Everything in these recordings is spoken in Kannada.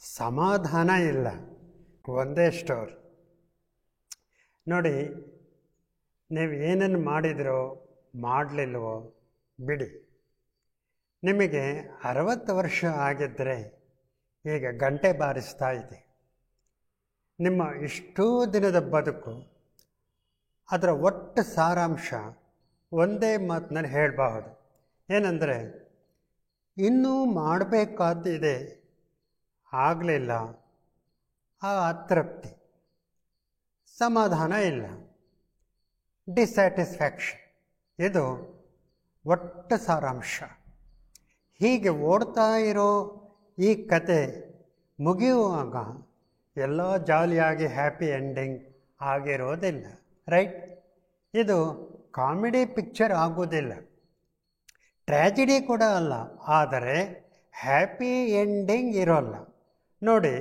ಸಮಾಧಾನ ಇಲ್ಲ. ಒಂದೇ ಸ್ಟೋರ್. ನೋಡಿ, ನೀವು ಏನನ್ನು ಮಾಡಿದ್ರೋ ಮಾಡಲಿಲ್ವೋ ಬಿಡಿ, ನಿಮಗೆ 60 ವರ್ಷ ಆಗಿದ್ದರೆ ಈಗ ಗಂಟೆ ಬಾರಿಸ್ತಾ ಇದೆ. ನಿಮ್ಮ ಇಷ್ಟೂ ದಿನದ ಬದುಕು, ಅದರ ಒಟ್ಟು ಸಾರಾಂಶ ಒಂದೇ ಮಾತಿನಲ್ಲಿ ಹೇಳಬಹುದು. ಏನಂದರೆ, ಇನ್ನೂ ಮಾಡಬೇಕಾದಿದೆ, ಆಗಲಿಲ್ಲ, ಆ ಅತೃಪ್ತಿ, ಸಮಾಧಾನ ಇಲ್ಲ, ಡಿಸ್ಸ್ಯಾಟಿಸ್ಫ್ಯಾಕ್ಷನ್. ಇದು ಒಟ್ಟು ಸಾರಾಂಶ. ಹೀಗೆ ಓಡ್ತಾ ಇರೋ ಈ ಕತೆ ಮುಗಿಯುವಾಗ ಎಲ್ಲ ಜಾಲಿಯಾಗಿ ಹ್ಯಾಪಿ ಎಂಡಿಂಗ್ ಆಗಿರೋದಿಲ್ಲ, ರೈಟ್? ಇದು ಕಾಮಿಡಿ ಪಿಕ್ಚರ್ ಆಗೋದಿಲ್ಲ, ಟ್ರ್ಯಾಜಿಡಿ ಕೂಡ ಅಲ್ಲ, ಆದರೆ ಹ್ಯಾಪಿ ಎಂಡಿಂಗ್ ಇರೋಲ್ಲ. ನೋಡಿ,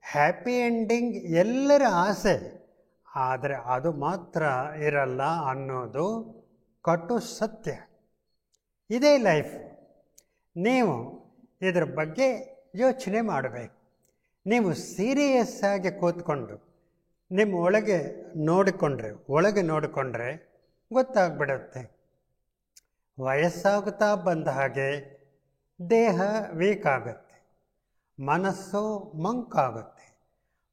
ಹ್ಯಾಪಿ ಎಂಡಿಂಗ್ ಎಲ್ಲರ ಆಸೆ, ಆದರೆ ಅದು ಮಾತ್ರ ಇರಲ್ಲ ಅನ್ನೋದು ಕಟು ಸತ್ಯ. ಇದೇ ಲೈಫ್. ನೀವು ಇದರ ಬಗ್ಗೆ ಯೋಚನೆ ಮಾಡಬೇಕು. ನೀವು ಸೀರಿಯಸ್ ಆಗಿ ಕೂತ್ಕೊಂಡು ನಿಮ್ಮ ಒಳಗೆ ನೋಡಿಕೊಂಡ್ರೆ ಗೊತ್ತಾಗ್ಬಿಡುತ್ತೆ. ವಯಸ್ಸಾಗುತ್ತಾ ಬಂದ ಹಾಗೆ ದೇಹ ವೀಕ್ ಆಗುತ್ತೆ, ಮನಸ್ಸು ಮಂಕಾಗುತ್ತೆ,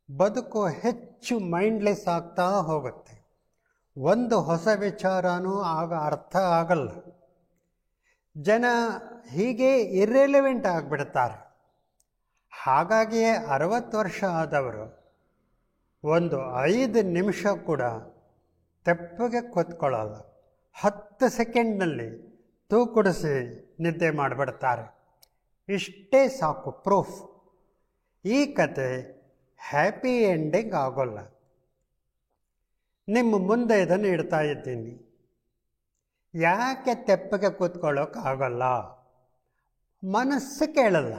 ಬದುಕು ಹೆಚ್ಚು ಮೈಂಡ್ಲೆಸ್ ಆಗ್ತಾ ಹೋಗುತ್ತೆ. ಒಂದು ಹೊಸ ವಿಚಾರನೂ ಆಗ ಅರ್ಥ ಆಗಲ್ಲ. ಜನ ಹೀಗೆ ಇರ್ರೆಲೆವೆಂಟ್ ಆಗಿಬಿಡ್ತಾರೆ. ಹಾಗಾಗಿಯೇ 60 ವರ್ಷ ಆದವರು ಒಂದು 5 ನಿಮಿಷ ಕೂಡ ತೆಪ್ಪಗೆ ಕೂತ್ಕೊಳ್ಳಲ್ಲ. 10 ಸೆಕೆಂಡ್ನಲ್ಲಿ ತೂಕುಡಿಸಿ ನಿದ್ದೆ ಮಾಡಿಬಿಡ್ತಾರೆ. ಇಷ್ಟೇ ಸಾಕು ಪ್ರೂಫ್. ಈ ಕತೆ ಹ್ಯಾಪಿ ಎಂಡಿಂಗ್ ಆಗೋಲ್ಲ. ನಿಮ್ಮ ಮುಂದೆ ಇದನ್ನು ಇಡ್ತಾ ಇದ್ದೀನಿ. ಯಾಕೆ ತೆಪ್ಪಗೆ ಕೂತ್ಕೊಳ್ಳೋಕ್ಕಾಗಲ್ಲ? ಮನಸ್ಸು ಕೇಳಲ್ಲ.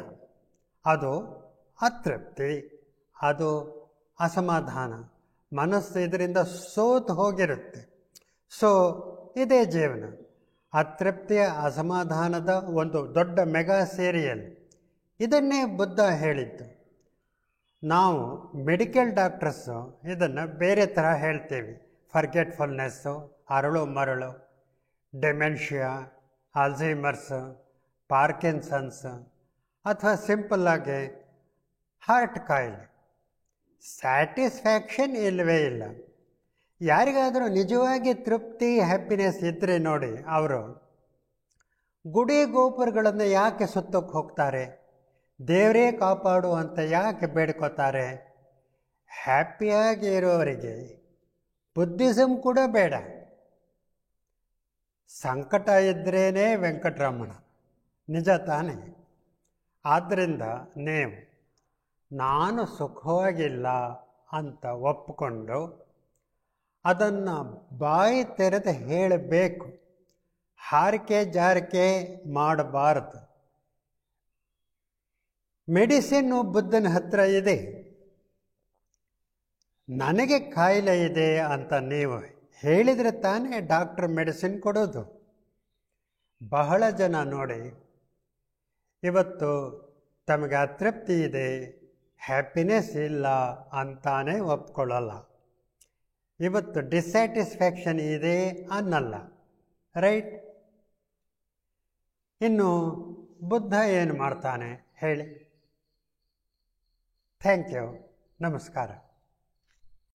ಅದು ಅತೃಪ್ತಿ, ಅದು ಅಸಮಾಧಾನ. ಮನಸ್ಸು ಇದರಿಂದ ಸೋತು ಹೋಗಿರುತ್ತೆ. ಸೊ ಇದೇ ಜೀವನ. ಅತೃಪ್ತಿಯ ಅಸಮಾಧಾನದ ಒಂದು ದೊಡ್ಡ ಮೆಗಾ ಸೀರಿಯಲ್. ಇದನ್ನೇ ಬುದ್ಧ ಹೇಳಿದ್ದು. ನಾವು ಮೆಡಿಕಲ್ ಡಾಕ್ಟರ್ಸು ಇದನ್ನು ಬೇರೆ ಥರ ಹೇಳ್ತೀವಿ. ಫರ್ಗೆಟ್ಫುಲ್ನೆಸ್ಸು, ಅರಳು ಮರಳು, ಡೆಮೆನ್ಷಿಯಾ, ಆಲ್ಝೈಮರ್ಸ್, ಪಾರ್ಕಿನ್ಸನ್ಸ್, ಅಥವಾ ಸಿಂಪಲ್ಲಾಗಿ ಹಾರ್ಟ್ ಕಾಯಿಲೆ. ಸ್ಯಾಟಿಸ್ಫ್ಯಾಕ್ಷನ್ ಇಲ್ಲವೇ ಇಲ್ಲ. ಯಾರಿಗಾದರೂ ನಿಜವಾಗಿ ತೃಪ್ತಿ, ಹ್ಯಾಪಿನೆಸ್ ಇದ್ದರೆ ನೋಡಿ, ಅವರು ಗುಡಿ ಗೋಪುರಗಳನ್ನು ಯಾಕೆ ಸುತ್ತಕ್ಕೆ ಹೋಗ್ತಾರೆ? ದೇವರೇ ಕಾಪಾಡು ಅಂತ ಯಾಕೆ ಬೇಡ್ಕೋತಾರೆ? ಹ್ಯಾಪಿಯಾಗಿ ಇರೋವರಿಗೆ ಬುದ್ಧಿಸಮ್ ಕೂಡ ಬೇಡ. ಸಂಕಟ ಇದ್ರೇ ವೆಂಕಟರಮಣ, ನಿಜ ತಾನೇ? ಆದ್ದರಿಂದ ನೀವು ನಾನು ಸುಖವಾಗಿಲ್ಲ ಅಂತ ಒಪ್ಪಿಕೊಂಡು ಅದನ್ನು ಬಾಯಿ ತೆರೆದು ಹೇಳಬೇಕು. ಹಾರಿಕೆ ಜಾರಿಕೆ ಮಾಡಬಾರದು. ಮೆಡಿಸಿನ್ನು ಬುದ್ಧನ ಹತ್ರ ಇದೆ. ನನಗೆ ಕಾಯಿಲೆ ಇದೆ ಅಂತ ನೀವು ಹೇಳಿದರೆ ತಾನೇ ಡಾಕ್ಟರ್ ಮೆಡಿಸಿನ್ ಕೊಡೋದು. ಬಹಳ ಜನ ನೋಡಿ, ಇವತ್ತು ತಮಗೆ ಅತೃಪ್ತಿ ಇದೆ, ಹ್ಯಾಪಿನೆಸ್ ಇಲ್ಲ ಅಂತಾನೆ ಒಪ್ಕೊಳ್ಳಲ್ಲ. ಇವತ್ತು ಡಿಸ್ಸ್ಯಾಟಿಸ್ಫ್ಯಾಕ್ಷನ್ ಇದೆ ಅನ್ನಲ್ಲ, ರೈಟ್? ಇನ್ನು ಬುದ್ಧ ಏನು ಮಾಡ್ತಾನೆ ಹೇಳಿ? Thank you. ನಮಸ್ಕಾರ.